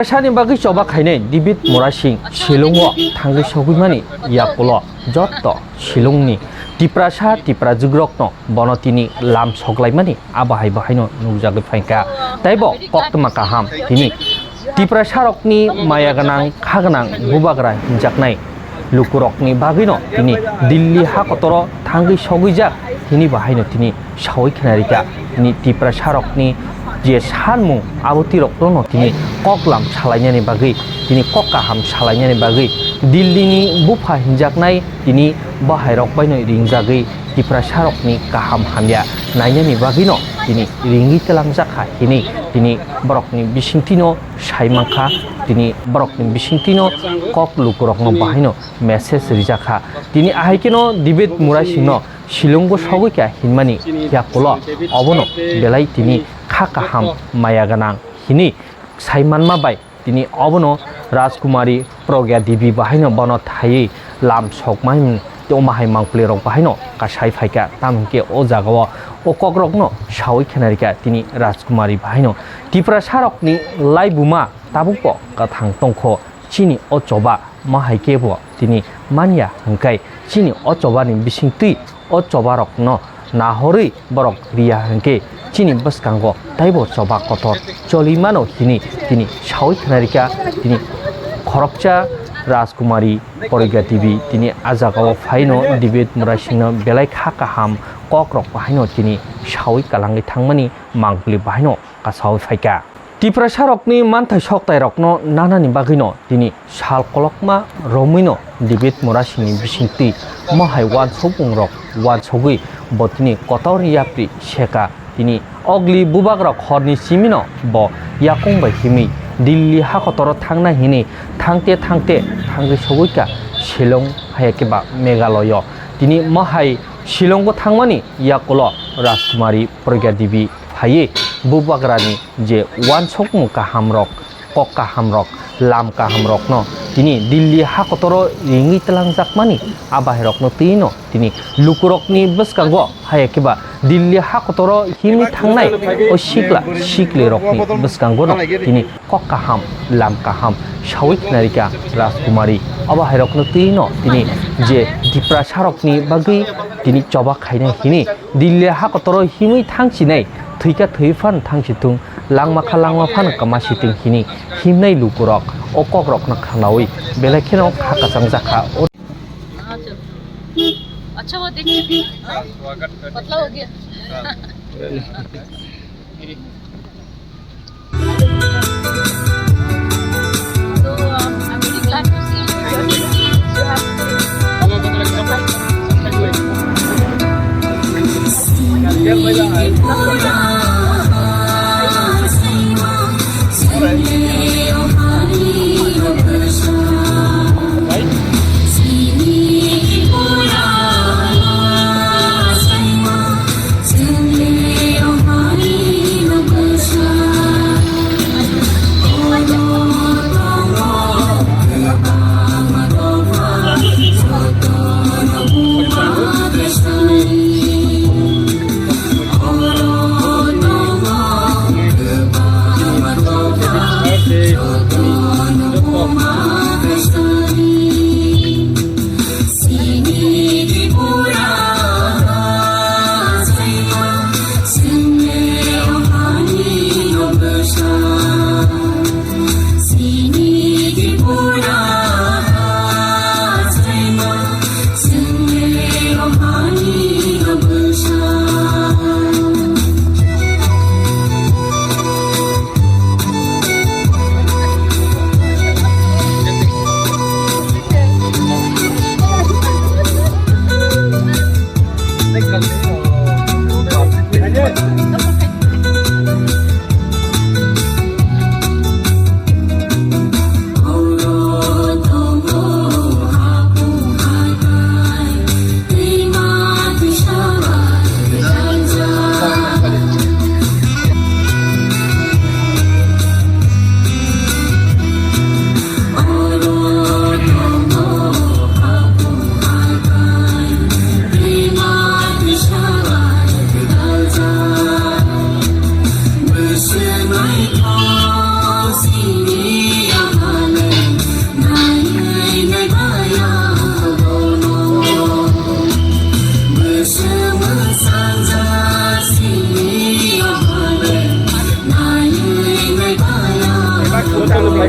Sani bagi coba kaine dibit murasing Shillongo tanggi sogimani yakulo jotto Shillongni tiprasa tipra jugrokno bonotini lam soklaimani abahai bahino nugjagi fainka taibo koktma kaham tini tiprasa rokni mayaganang khaganang bubagra hinjaknai lukurokni bagino tini Dilli hakotoro tanggi sogijak tini bahino tini sawai khenarika tini tiprasa rokni je sanmung abuti rokno tini koklam salainani bagi tini kokkaham salainani bagi Dilli ni bufa hinjaknai tini bahai rok baino ringjagi tiprasa rokni kaham hamya nainani bagino tini ringi telangjaka tini borokni bisingtino saimangkha tini borokni bisingtino kok lukurokno bahino message rijaka tini ahaikeno dibet murasingno Shillongo sogika hinmani yakulo obono belai tini khakaham mayaganang hini saimanma bai tini obono Rajkumari Pragya Devi bahino bono thai lam sokmai tomahai mangpli rok bahino kasai phaika tamke o jagao o kokrokno sawai khenarika tini Rajkumari bahino tiprasa rokni laibuma tabupo kathang tongkho chini o choba mahaikebo tini manya hangkai chini o choba ni bisingtui o choba rokno nahori borok ria hangke chini baskango taibo choba kotor cholimano hini tini sawai khenarika tini khorokcha Rajkumari Pragya Devi tini ajagao phaino dibet murasingno belai khakaham kokrok bahino tini sawai kalangi thangmani mangpli bahino kasawai phaika tiprasa rokni manthai soktai rokno nanani bagino tini sal kolokma romino dibet murasingni bisingti mahai wansopung rok wansogui botini kotori yapri seka tini ogli bubagrok horni simino bo yakongbai himi Dilli hakotoro thangna hini thangte thangi sogoika Shillong hayakeba Meghalaya tini mahai Shillongo thangmani yakulo Rajkumari Pragya Devi phaye bubagrani je wansokmu kahamrok kok kahamrok lam kahamrokno tini Dilli hakotoro ringi telangjakmani abahirokno tino tini lukurokni baskango hayakeba Dilli hakotoro himi thangnai o sikli rokni baskango no tini kok kaham lam kaham sawai khenarika Rajkumari abahirokno tino tini je tiprasa rokni bagi tini choba khaina hini Dilli hakotoro himi thangchinai thuika thuifan thangsitung langma fan kamasiting hini himnai lukurok o kokrokno khalawi belakheno khakasang jakha अच्छा वो देखिए पतला हो गया तो I'm really glad to see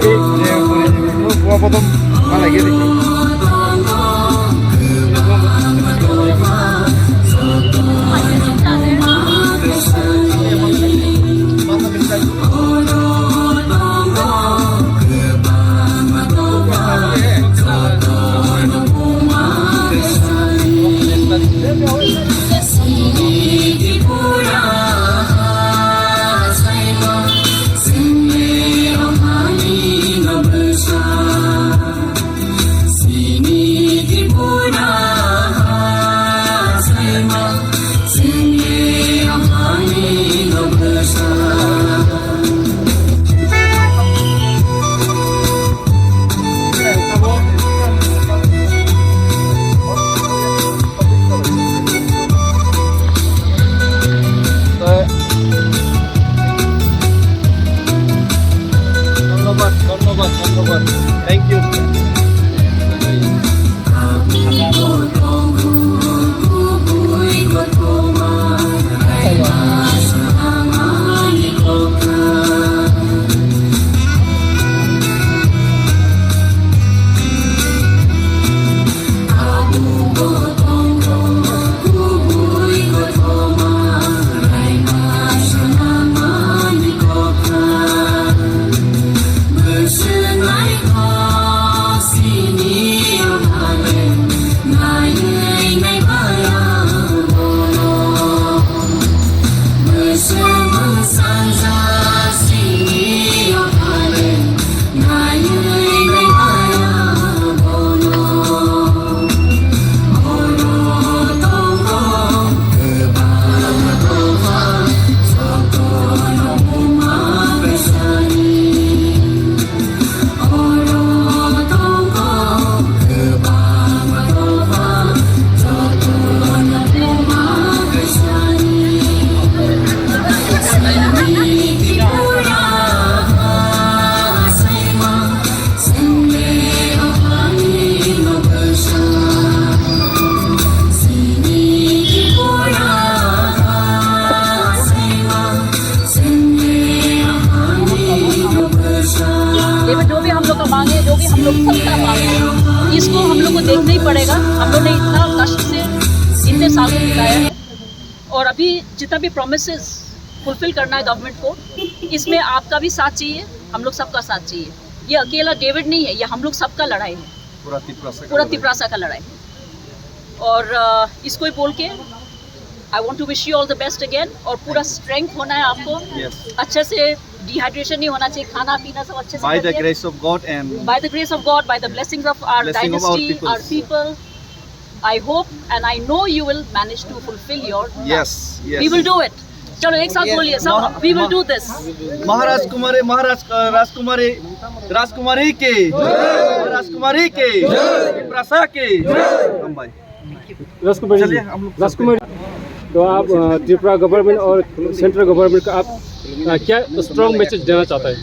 lagi. Gua potong lagi nih. ধন্যবাদ thank you जो भी हम लोग का मांगे, जो भी हम लोग सबका मांगे, इसको हम लोग को देखना ही पड़ेगा। हम लोग ने इतना कष्ट से इतने सालों बिताया है और अभी जितना भी प्रोमिसेस फुलफिल करना है गवर्नमेंट को, इसमें आपका भी साथ चाहिए, हम लोग सबका साथ चाहिए। ये अकेला डेविड नहीं है, ये हम लोग सबका लड़ाई है, पूरा तिपरासा का लड़ाई है। और इसको ही बोल के I want to wish you all the best again. और पूरा स्ट्रेंथ होना है आपको, अच्छे से डिहाइड्रेशन नहीं होना चाहिए, खाना पीना सब अच्छे से by the grace of God and by the grace of God, by the blessings of our blessing of our dynasty, our people. I hope and I know you will manage to fulfill your yes We will do it. चलो एक साथ बोलिए सब, we will do this. महाराज राजकुमारी के राजकुमारी के प्रसा के हम भाई राजकुमारी राजकुमारी, तो आप त्रिपुरा गवर्नमेंट और सेंट्रल गवर्नमेंट का आप क्या स्ट्रॉन्ग मैसेज देना चाहता है?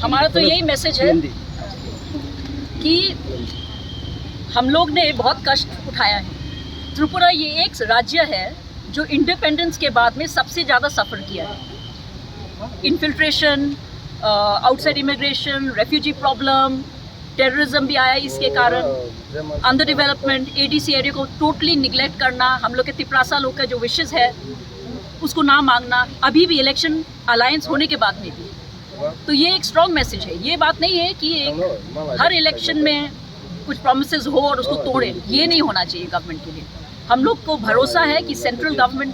हमारा तो यही मैसेज है कि हम लोग ने बहुत कष्ट उठाया है। त्रिपुरा ये एक राज्य है जो इंडिपेंडेंस के बाद में सबसे ज़्यादा सफ़र किया है। Infiltration, outside immigration, refugee problem, terrorism भी आया इसके कारण, अंडर डेवलपमेंट, एडीसी एरिया को टोटली निगलेक्ट करना, हम लोग के तिपरासा लोग का जो विशेष है उसको ना मांगना, अभी भी इलेक्शन अलायंस होने के बाद में भी। तो ये एक स्ट्रॉन्ग मैसेज है। ये बात नहीं है कि हर इलेक्शन में कुछ प्रोमिसेस हो और उसको तोड़े, ये नहीं होना चाहिए गवर्नमेंट के लिए। हम लोग को भरोसा है कि सेंट्रल गवर्नमेंट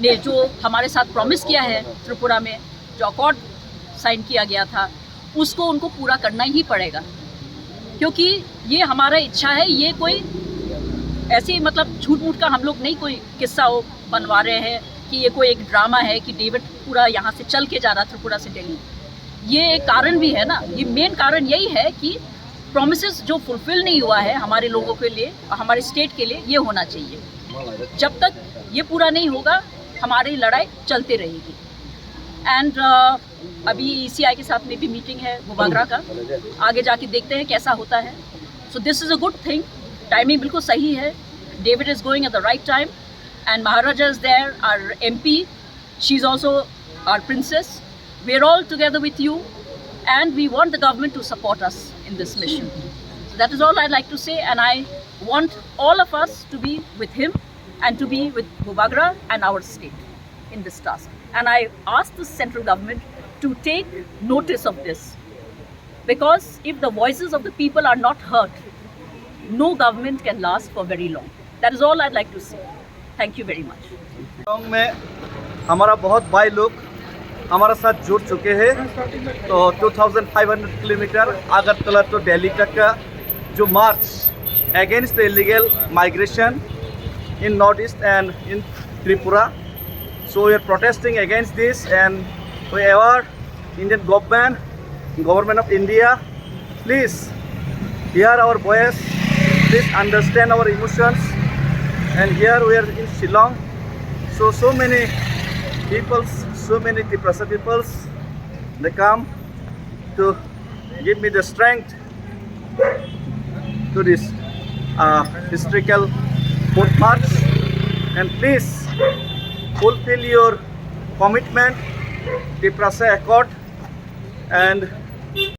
ने जो हमारे साथ प्रॉमिस किया है त्रिपुरा में, जो अकॉर्ड साइन किया गया था, उसको उनको पूरा करना ही पड़ेगा, क्योंकि ये हमारा इच्छा है। ये कोई ऐसे मतलब झूठ मूठ का हम लोग नहीं कोई किस्सा बनवा रहे हैं कि ये कोई एक ड्रामा है कि डेविड पूरा यहाँ से चल के जा रहा त्रिपुरा से दिल्ली। ये एक कारण भी है ना, ये मेन कारण यही है कि प्रॉमिसेस जो फुलफिल नहीं हुआ है हमारे लोगों के लिए, हमारे स्टेट के लिए, ये होना चाहिए। जब तक ये पूरा नहीं होगा हमारी लड़ाई चलती रहेगी। एंड अभी ECI के साथ में भी मीटिंग है गुबागरा का, आगे जाके देखते हैं कैसा होता है। So this is a good thing, timing बिल्कुल सही है। David is going at the right time and Maharaja is there, our MP, she is also our princess. We are all together with you and we want the government to support us in this mission. So that is all I'd like to say, and I want all of us to be with him and to be with Bhubagra and our state in this task. And I ask the central government to take notice of this, because if the voices of the people are not heard, no government can last for very long. That is all I'd like to say. Thank you very much. Shillong में हमारा बहुत भाई लोग हमारे साथ जुड़ चुके हैं। तो 2500 किलोमीटर अगरतला तो दिल्ली तक का जो मार्च against the illegal migration in north east and in Tripura, so we are protesting against this, and we are Indian government of India, please hear our voice, please understand our emotions. And here we are in Shillong, so many peoples, so many Tiprasa peoples, they come to give me the strength to this historical fourth march. And please fulfill your commitment, Tiprasa Accord, and